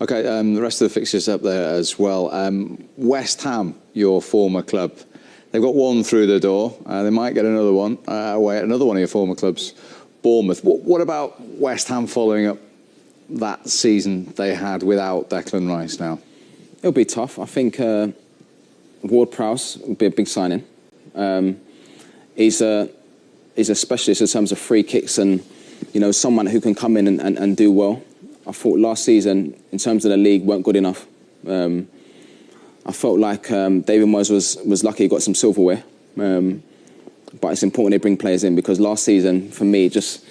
OK, the rest of the fixtures up there as well. West Ham, your former club, they've got one through the door. They might get another one away at another one of your former clubs, Bournemouth. What about West Ham following up that season they had without Declan Rice now? It'll be tough. I think Ward-Prowse will be a big signing. He's a specialist in terms of free kicks and, you know, someone who can come in and do well. I thought last season, in terms of the league, weren't good enough. I felt like David Moyes was lucky he got some silverware. But it's important they bring players in because last season, for me, just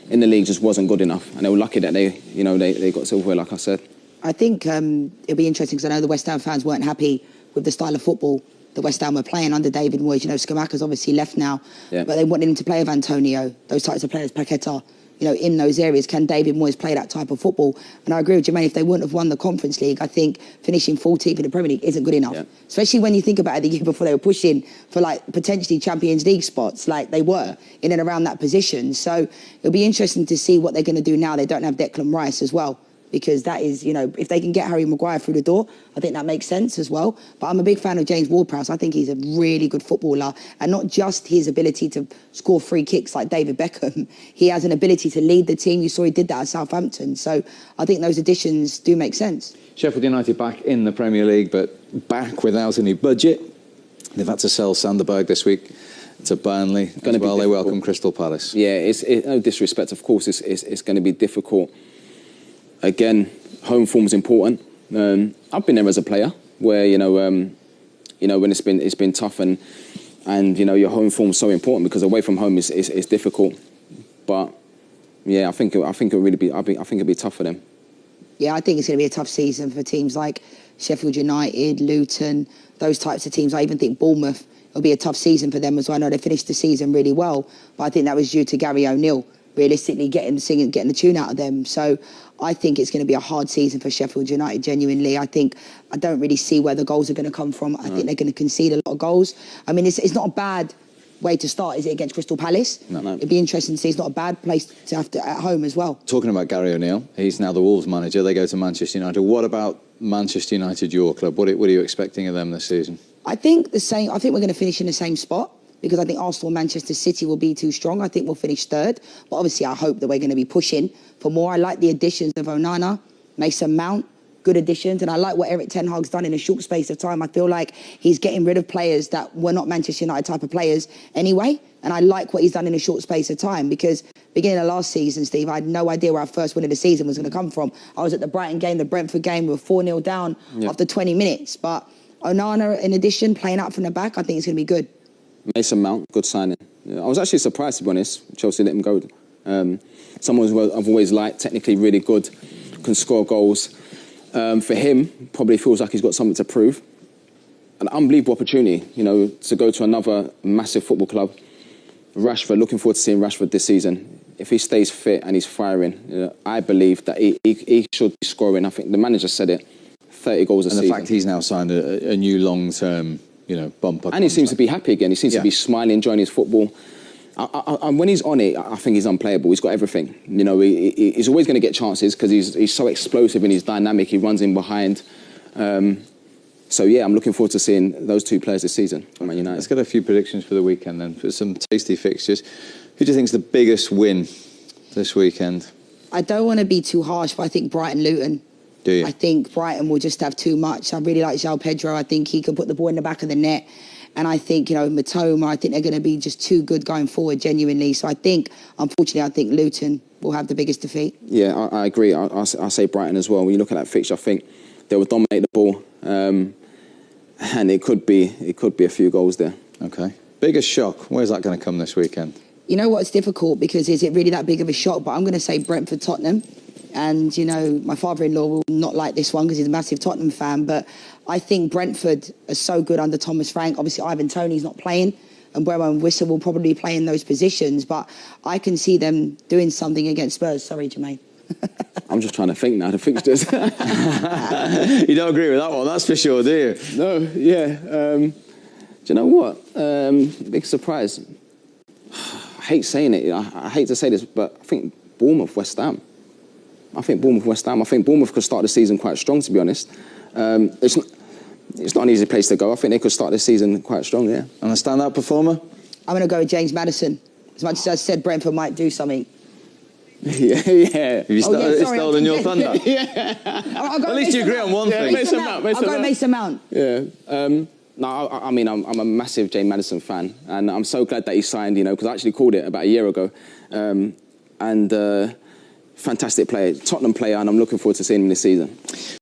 in the league just wasn't good enough. And they were lucky that they got silverware, like I said. I think it'll be interesting because I know the West Ham fans weren't happy with the style of football that West Ham were playing under David Moyes. You know, Scamacca's obviously left now, but they wanted him to play with Antonio, those types of players, Paqueta, you know, in those areas. Can David Moyes play that type of football? And I agree with Jermaine, if they wouldn't have won the Conference League, I think finishing 14th in the Premier League isn't good enough. Yeah. Especially when you think about it, the year before they were pushing for like potentially Champions League spots, like they were in and around that position. So it'll be interesting to see what they're going to do now. They don't have Declan Rice as well, because that is, you know, if they can get Harry Maguire through the door, I think that makes sense as well. But I'm a big fan of James Ward-Prowse. I think he's a really good footballer. And not just his ability to score free kicks like David Beckham. He has an ability to lead the team. You saw he did that at Southampton. So I think those additions do make sense. Sheffield United back in the Premier League, but back without any budget. They've had to sell Sanderberg this week to Burnley as well. They welcome Crystal Palace. Yeah, it's no disrespect. Of course, it's going to be difficult. Again, home form is important. I've been there as a player, where you know when it's been tough and you know your home form is so important because away from home is difficult. But yeah, I think it'll really be. I think it'll be tough for them. Yeah, I think it's going to be a tough season for teams like Sheffield United, Luton, those types of teams. I even think Bournemouth, it'll be a tough season for them as well. I know they finished the season really well, but I think that was due to Gary O'Neill realistically getting the tune out of them. So I think it's going to be a hard season for Sheffield United, genuinely. I don't really see where the goals are going to come from. I think they're going to concede a lot of goals. I mean, it's not a bad way to start, is it, against Crystal Palace? No. It'd be interesting to see. It's not a bad place to have to at home as well. Talking about Gary O'Neill, he's now the Wolves manager. They go to Manchester United. What about Manchester United, your club? What are you expecting of them this season? I think the same. I think we're going to finish in the same spot, because I think Arsenal and Manchester City will be too strong. I think we'll finish third. But obviously, I hope that we're going to be pushing for more. I like the additions of Onana, Mason Mount, good additions. And I like what Eric Ten Hag's done in a short space of time. I feel like he's getting rid of players that were not Manchester United type of players anyway. And I like what he's done in a short space of time, because beginning of last season, Steve, I had no idea where our first win of the season was going to come from. I was at the Brighton game, the Brentford game. We were 4-0 down after 20 minutes. But Onana, in addition, playing out from the back, I think it's going to be good. Mason Mount, good signing. I was actually surprised, to be honest. Chelsea let him go. Someone who I've always liked, technically really good, can score goals. For him, probably feels like he's got something to prove. An unbelievable opportunity, you know, to go to another massive football club. Rashford, looking forward to seeing Rashford this season. If he stays fit and he's firing, you know, I believe that he should be scoring. I think the manager said it, 30 goals a season. And the fact he's now signed a new long-term, you know, bumper. And he seems to be happy again. He seems to be smiling, enjoying his football. And when he's on it, I think he's unplayable. He's got everything. You know, he's always going to get chances because he's so explosive and he's dynamic. He runs in behind. So, yeah, I'm looking forward to seeing those two players this season for Man United. Let's get a few predictions for the weekend then, for some tasty fixtures. Who do you think is the biggest win this weekend? I don't want to be too harsh, but I think Brighton-Luton. Do you? I think Brighton will just have too much. I really like João Pedro. I think he can put the ball in the back of the net. And I think, you know, Matoma, I think they're going to be just too good going forward, genuinely. So I think, unfortunately, I think Luton will have the biggest defeat. Yeah, I agree. I say Brighton as well. When you look at that fixture, I think they will dominate the ball. And it could be a few goals there. OK. Biggest shock, where's that going to come this weekend? You know what, it's difficult because is it really that big of a shock? But I'm going to say Brentford-Tottenham. And, you know, my father-in-law will not like this one because he's a massive Tottenham fan. But I think Brentford are so good under Thomas Frank. Obviously, Ivan Toney's not playing. And Mbeumo and Wissa will probably play in those positions. But I can see them doing something against Spurs. Sorry, Jermaine. I'm just trying to think now, the fixtures. You don't agree with that one, that's for sure, do you? No, yeah. Do you know what? Big surprise. I hate saying it. I hate to say this, but I think Bournemouth, West Ham. I think Bournemouth, West Ham. I think Bournemouth could start the season quite strong, to be honest. It's not an easy place to go. I think they could start the season quite strong, yeah. And a standout performer? I'm going to go with James Maddison. As much as I said Brentford might do something. yeah. Have you stolen your thunder? Yeah. At least you agree on one thing. I'll go Mason Mount. Yeah. No, I mean, I'm a massive James Maddison fan, and I'm so glad that he signed, you know, because I actually called it about a year ago. Fantastic player, Tottenham player, and I'm looking forward to seeing him this season.